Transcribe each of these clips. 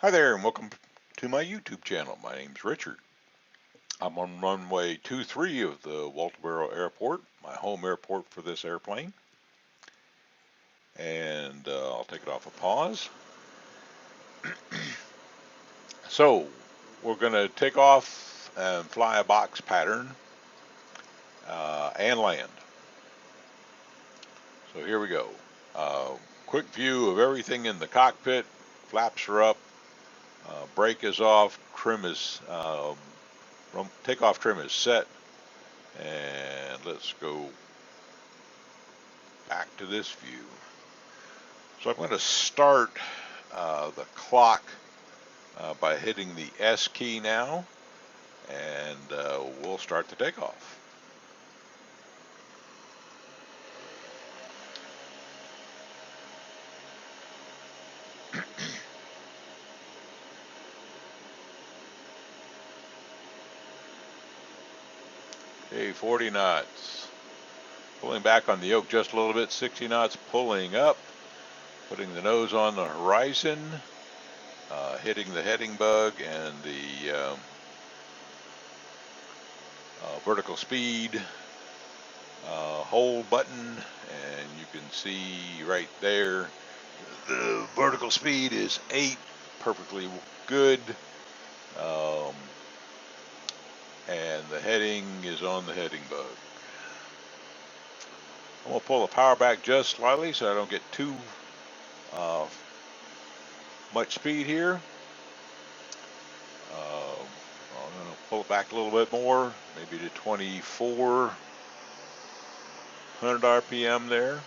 Hi there and welcome to my YouTube channel. My name's Richard. I'm on runway 23 of the Walterboro Airport, my home airport for this airplane. And I'll take it off a pause. So we're going to take off and fly a box pattern and land. So here we go. Quick view of everything in the cockpit. Flaps are up, brake is off, trim is takeoff trim is set, and let's go back to this view. So I'm going to start the clock by hitting the S key now, and we'll start the takeoff. Okay, 40 knots. Pulling back on the yoke just a little bit, 60 knots, pulling up, putting the nose on the horizon, hitting the heading bug and the vertical speed hold button, and you can see right there the vertical speed is 8, perfectly good, and the heading is on the heading bug. I'm going to pull the power back just slightly so I don't get too much speed here. I'm going to pull it back a little bit more, maybe to 2400 RPM there.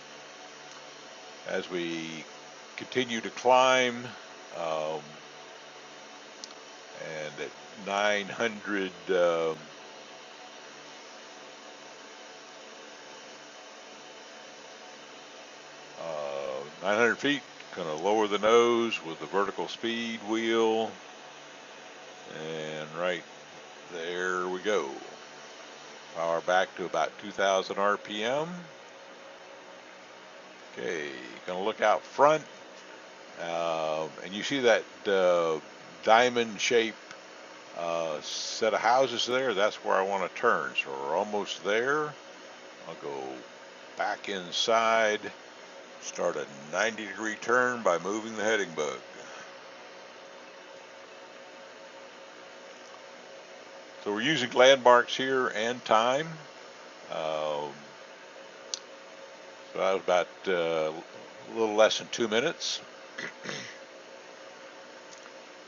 As we continue to climb, and at 900 900 feet, going to lower the nose with the vertical speed wheel, and right there we go. Power back to about 2000 RPM. Okay, going to look out front, and you see that diamond shaped set of houses there. That's where I want to turn. So we're almost there. I'll go back inside, start a 90-degree turn by moving the heading bug. So we're using landmarks here and time. So that was about a little less than 2 minutes.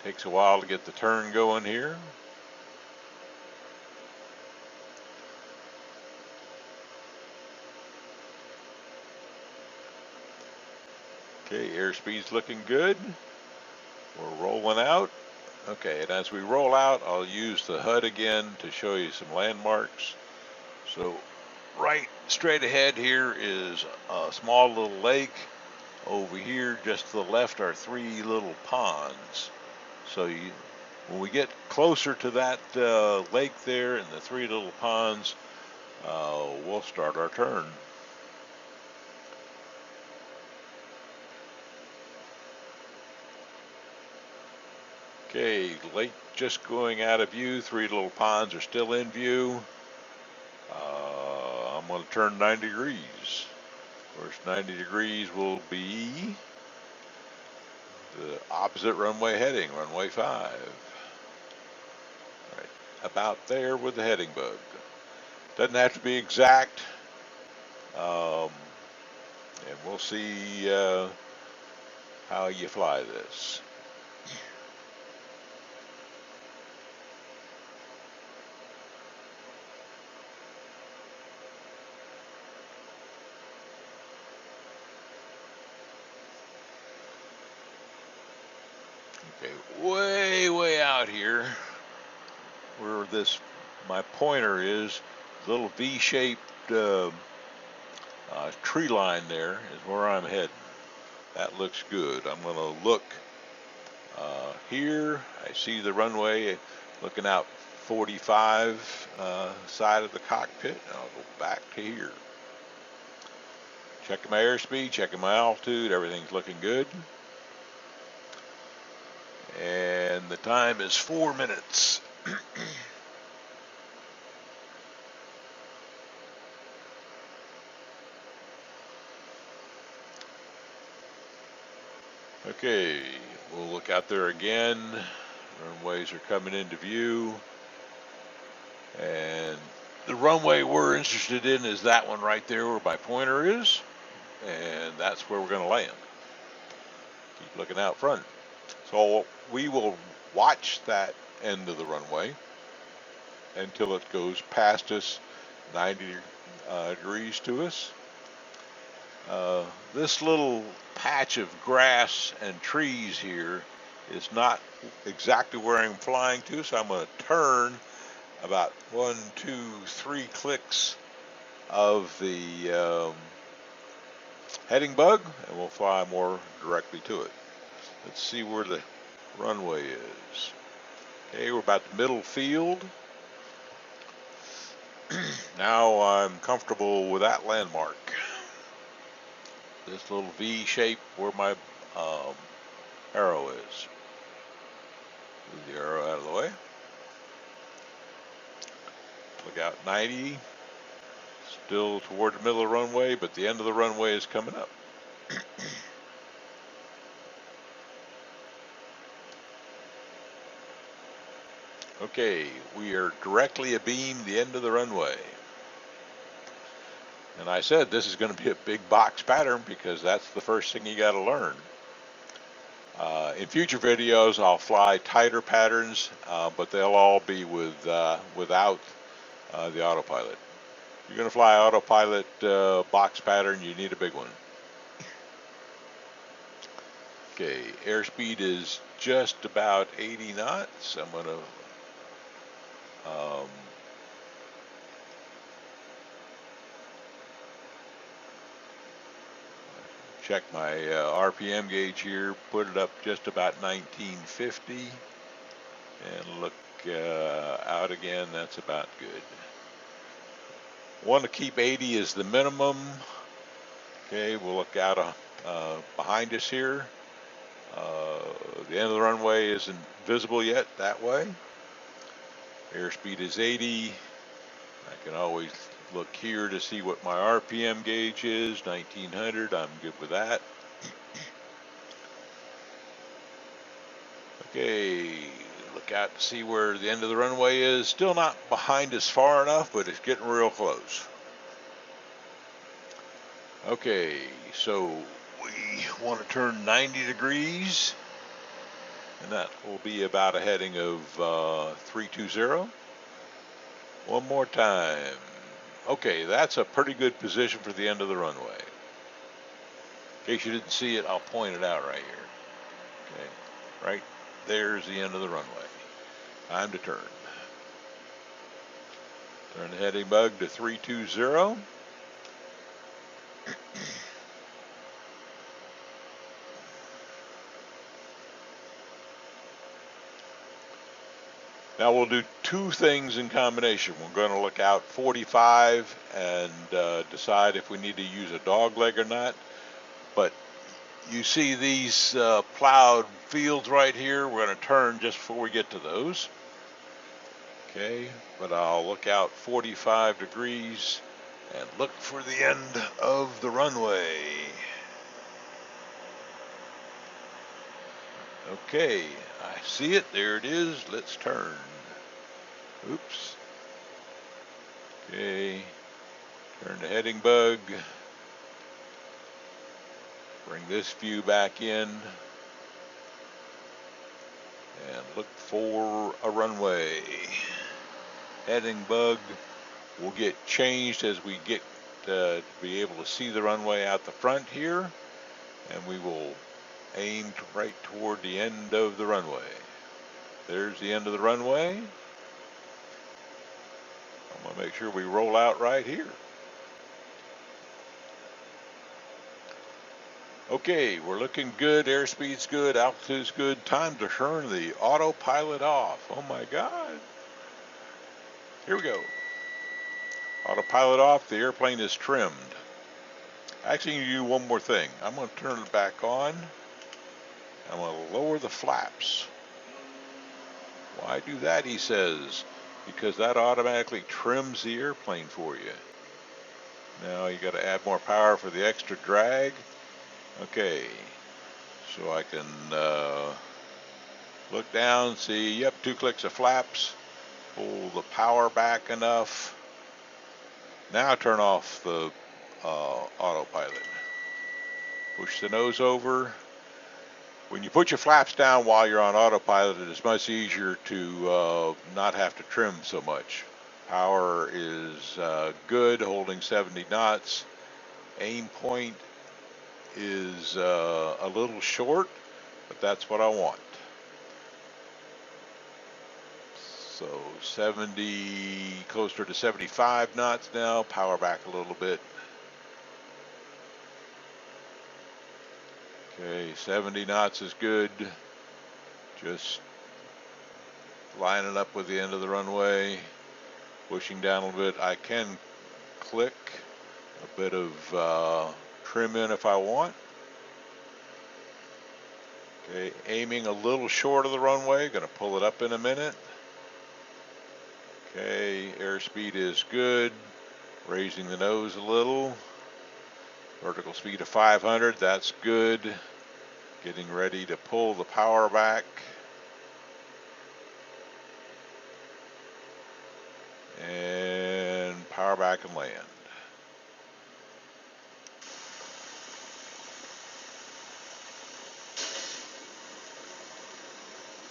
Takes a while to get the turn going here. Okay, airspeed's looking good. We're rolling out. Okay, and as we roll out, I'll use the HUD again to show you some landmarks. So right straight ahead here is a small little lake. Over here, just to the left, are 3 little ponds. So when we get closer to that lake there and the 3 little ponds, we'll start our turn. Okay, lake just going out of view. 3 little ponds are still in view. I'm going to turn 90 degrees. First 90 degrees will be the opposite runway heading, runway 5. Right about there with the heading bug. Doesn't have to be exact, and we'll see how you fly this. Okay, way out here, where my pointer is, little V-shaped tree line there is where I'm heading. That looks good. I'm going to look here. I see the runway looking out 45 side of the cockpit. I'll go back to here. Checking my airspeed, checking my altitude. Everything's looking good. Time is 4 minutes. Okay, we'll look out there again. Runways are coming into view. And the runway we're interested in is that one right there where my pointer is. And that's where we're going to land. Keep looking out front. So we will watch that end of the runway until it goes past us, 90 degrees to us. This little patch of grass and trees here is not exactly where I'm flying to, so I'm going to turn about 1, 2, 3 clicks of the heading bug, and we'll fly more directly to it. Let's see where the runway is. Okay, we're about the middle field. Now I'm comfortable with that landmark. This little V shape where my arrow is. Move the arrow out of the way. Look out 90. Still toward the middle of the runway, but the end of the runway is coming up. Okay, we are directly abeam the end of the runway. And I said this is going to be a big box pattern because that's the first thing you got to learn. In future videos, I'll fly tighter patterns, but they'll all be without the autopilot. If you're going to fly autopilot box pattern, you need a big one. Okay, airspeed is just about 80 knots. I'm going to check my RPM gauge here, put it up just about 1950, and look out again. That's about good. Want to keep 80 as the minimum. Okay, we'll look out behind us here. The end of the runway isn't visible yet that way. Airspeed is 80. I can always look here to see what my RPM gauge is, 1900. I'm good with that. Okay, look out to see where the end of the runway is. Still not behind us far enough, but it's getting real close. Okay, so we want to turn 90 degrees, and that will be about a heading of 320. One more time. Okay, that's a pretty good position for the end of the runway. In case you didn't see it, I'll point it out right here. Okay, right there's the end of the runway. Time to turn. Turn the heading bug to 320. Now we'll do two things in combination. We're going to look out 45 and decide if we need to use a dog leg or not. But you see these plowed fields right here. We're going to turn just before we get to those. Okay, but I'll look out 45 degrees and look for the end of the runway. Okay, I see it. There it is. Let's turn. Oops. Okay, turn the heading bug. Bring this view back in. And look for a runway. Heading bug will get changed as we get to be able to see the runway out the front here. And we will aim right toward the end of the runway. There's the end of the runway. I'm going to make sure we roll out right here. Okay, we're looking good. Airspeed's good. Altitude's good. Time to turn the autopilot off. Oh my God. Here we go. Autopilot off. The airplane is trimmed. Actually, you do one more thing. I'm going to turn it back on. I'm going to lower the flaps. Why do that, he says? Because that automatically trims the airplane for you. Now you got to add more power for the extra drag. Okay, so I can look down, see, yep, 2 clicks of flaps. Pull the power back enough. Now turn off the autopilot. Push the nose over. When you put your flaps down while you're on autopilot, it is much easier to not have to trim so much. Power is good, holding 70 knots. Aim point is a little short, but that's what I want. So 70, closer to 75 knots now. Power back a little bit. Okay, 70 knots is good. Just lining up with the end of the runway. Pushing down a little bit. I can click a bit of trim in if I want. Okay, aiming a little short of the runway. Going to pull it up in a minute. Okay, airspeed is good. Raising the nose a little. Vertical speed of 500, that's good. Getting ready to pull the power back. And power back and land.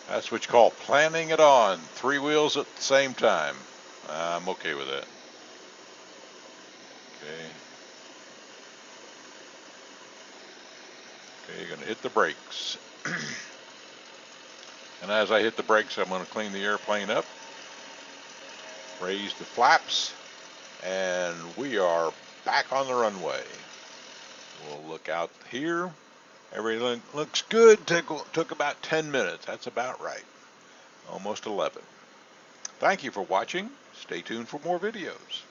That's what you call planning it on. 3 wheels at the same time. I'm okay with that. Okay. Okay, you're going to hit the brakes. And as I hit the brakes, I'm going to clean the airplane up. Raise the flaps. And we are back on the runway. We'll look out here. Everything looks good. Took about 10 minutes. That's about right. Almost 11. Thank you for watching. Stay tuned for more videos.